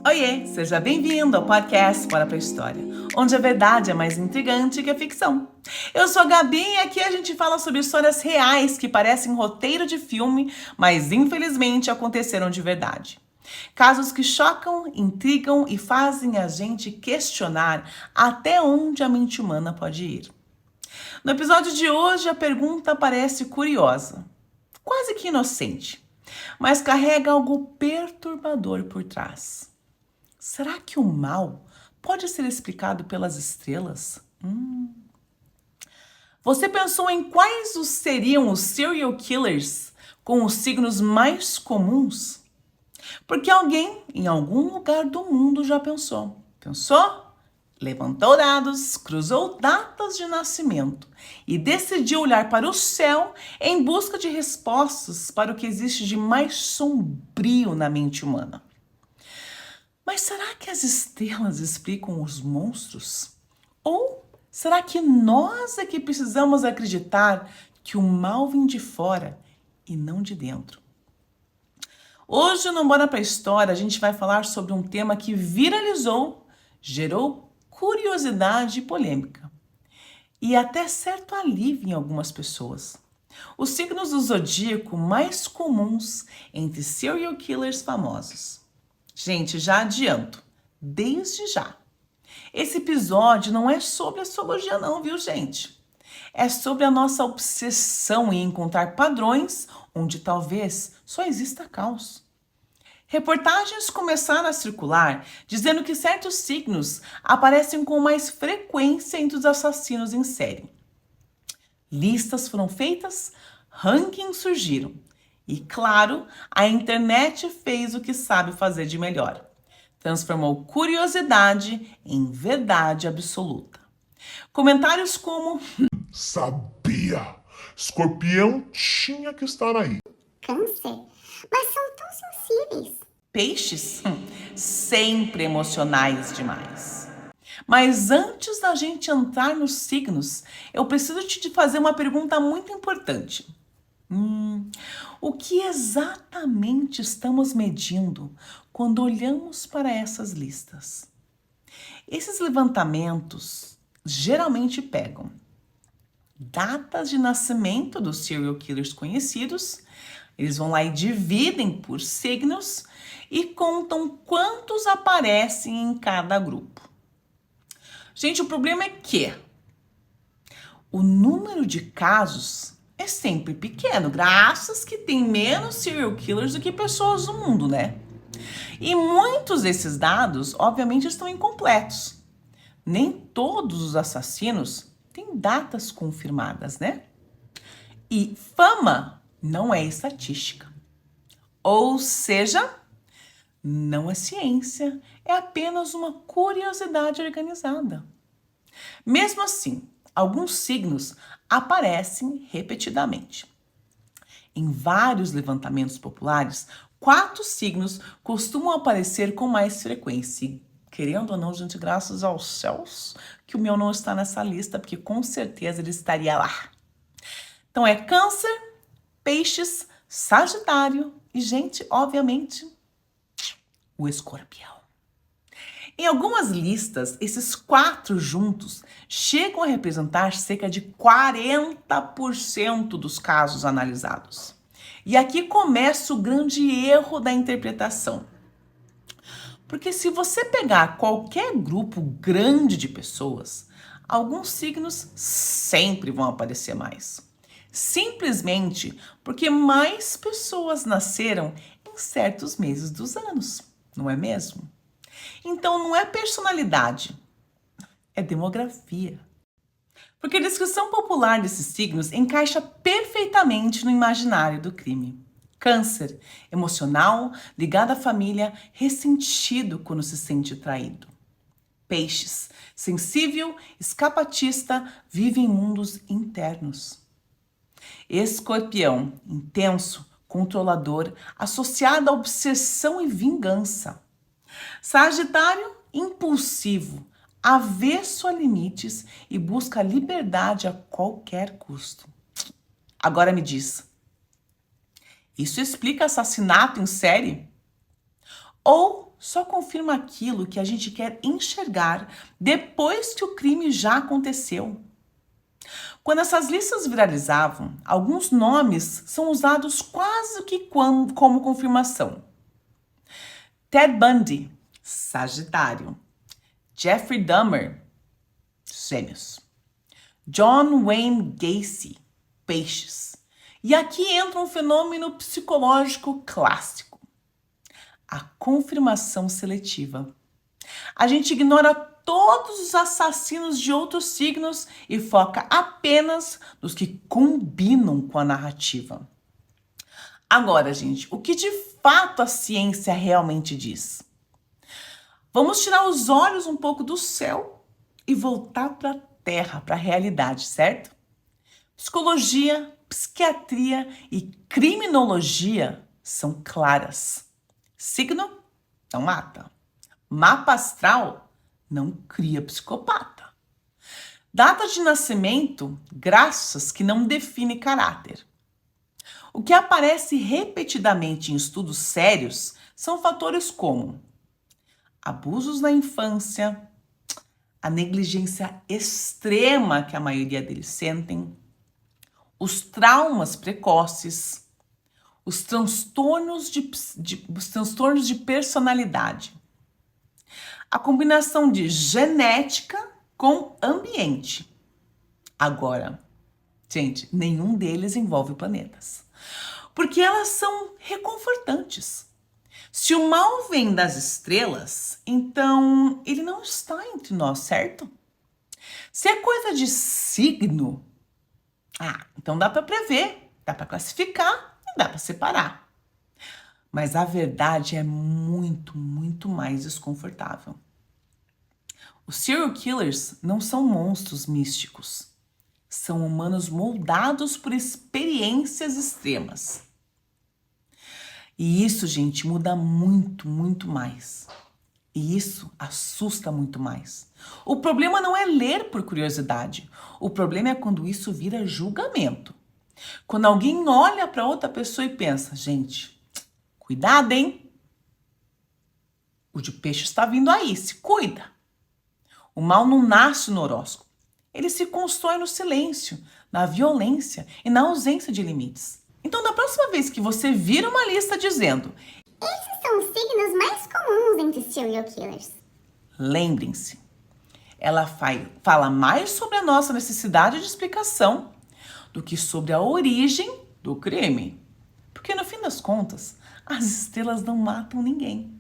Oiê, seja bem-vindo ao podcast Bora pra História, onde a verdade é mais intrigante que a ficção. Eu sou a Gabi e aqui a gente fala sobre histórias reais que parecem roteiro de filme, mas infelizmente aconteceram de verdade. Casos que chocam, intrigam e fazem a gente questionar até onde a mente humana pode ir. No episódio de hoje, a pergunta parece curiosa, quase que inocente, mas carrega algo perturbador por trás. Será que o mal pode ser explicado pelas estrelas? Você pensou em quais seriam os serial killers com os signos mais comuns? Porque alguém em algum lugar do mundo já pensou. Pensou? Levantou dados, cruzou datas de nascimento e decidiu olhar para o céu em busca de respostas para o que existe de mais sombrio na mente humana. Mas será que as estrelas explicam os monstros? Ou será que nós é que precisamos acreditar que o mal vem de fora e não de dentro? Hoje no Bora pra História a gente vai falar sobre um tema que viralizou, gerou curiosidade e polêmica. E até certo alívio em algumas pessoas. Os signos do zodíaco mais comuns entre serial killers famosos. Gente, já adianto, desde já. Esse episódio não é sobre astrologia não, viu, gente? É sobre a nossa obsessão em encontrar padrões onde talvez só exista caos. Reportagens começaram a circular dizendo que certos signos aparecem com mais frequência entre os assassinos em série. Listas foram feitas, rankings surgiram. E claro, a internet fez o que sabe fazer de melhor. Transformou curiosidade em verdade absoluta. Comentários como: Sabia! Escorpião tinha que estar aí. Câncer? Mas são tão sensíveis. peixes, sempre emocionais demais. Mas antes da gente entrar nos signos, eu preciso te fazer uma pergunta muito importante. O que exatamente estamos medindo quando olhamos para essas listas? Esses levantamentos geralmente pegam datas de nascimento dos serial killers conhecidos, eles vão lá e dividem por signos e contam quantos aparecem em cada grupo. Gente, o problema é que o número de casos é sempre pequeno, graças que tem menos serial killers do que pessoas no mundo, né? E muitos desses dados, obviamente, estão incompletos. Nem todos os assassinos têm datas confirmadas, né? E fama não é estatística. Ou seja, não é ciência, é apenas uma curiosidade organizada. Mesmo assim, alguns signos aparecem repetidamente. Em vários levantamentos populares, 4 signos costumam aparecer com mais frequência. E, querendo ou não, gente, graças aos céus que o meu não está nessa lista, porque com certeza ele estaria lá. Então é Câncer, Peixes, Sagitário e, gente, obviamente, o Escorpião. Em algumas listas, esses 4 juntos chegam a representar cerca de 40% dos casos analisados. E aqui começa o grande erro da interpretação. Porque se você pegar qualquer grupo grande de pessoas, alguns signos sempre vão aparecer mais. Simplesmente porque mais pessoas nasceram em certos meses dos anos, não é mesmo? Então não é personalidade, é demografia. Porque a descrição popular desses signos encaixa perfeitamente no imaginário do crime. Câncer, emocional, ligado à família, ressentido quando se sente traído. Peixes, sensível, escapatista, vive em mundos internos. Escorpião, intenso, controlador, associado à obsessão e vingança. Sagitário, impulsivo, avesso a limites e busca liberdade a qualquer custo. Agora me diz, isso explica assassinato em série? Ou só confirma aquilo que a gente quer enxergar depois que o crime já aconteceu. Quando essas listas viralizavam, alguns nomes são usados quase que como confirmação. Ted Bundy, Sagitário. Jeffrey Dahmer, Gêmeos. John Wayne Gacy, Peixes. E aqui entra um fenômeno psicológico clássico: a confirmação seletiva. A gente ignora todos os assassinos de outros signos e foca apenas nos que combinam com a narrativa. Agora, gente, o que de fato a ciência realmente diz? Vamos tirar os olhos um pouco do céu e voltar para a Terra, para a realidade, certo? Psicologia, psiquiatria e criminologia são claras. Signo não mata. Mapa astral não cria psicopata. Data de nascimento, graças que não define caráter. O que aparece repetidamente em estudos sérios são fatores como abusos na infância, a negligência extrema que a maioria deles sentem, os traumas precoces, os transtornos de personalidade, a combinação de genética com ambiente. Agora, gente, nenhum deles envolve planetas, porque elas são reconfortantes. Se o mal vem das estrelas, então ele não está entre nós, certo? Se é coisa de signo, então dá para prever, dá para classificar e dá para separar. Mas a verdade é muito, muito mais desconfortável. Os serial killers não são monstros místicos. São humanos moldados por experiências extremas. E isso, gente, muda muito, muito mais. E isso assusta muito mais. O problema não é ler por curiosidade. O problema é quando isso vira julgamento. Quando alguém olha para outra pessoa e pensa, gente, cuidado, hein? O de peixe está vindo aí, se cuida. O mal não nasce no horóscopo. Ele se constrói no silêncio, na violência e na ausência de limites. Então, da próxima vez que você vira uma lista dizendo Esses são os signos mais comuns entre serial killers. lembrem-se, ela fala mais sobre a nossa necessidade de explicação do que sobre a origem do crime. Porque, no fim das contas, as estrelas não matam ninguém.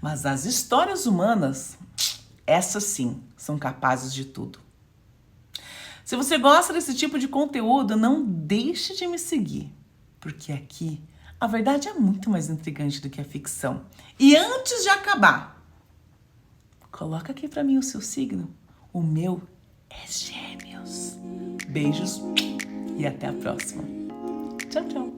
Mas as histórias humanas, essas sim, são capazes de tudo. Se você gosta desse tipo de conteúdo, não deixe de me seguir, porque aqui a verdade é muito mais intrigante do que a ficção. E antes de acabar, coloca aqui pra mim o seu signo. O meu é Gêmeos. Beijos e até a próxima. Tchau, tchau.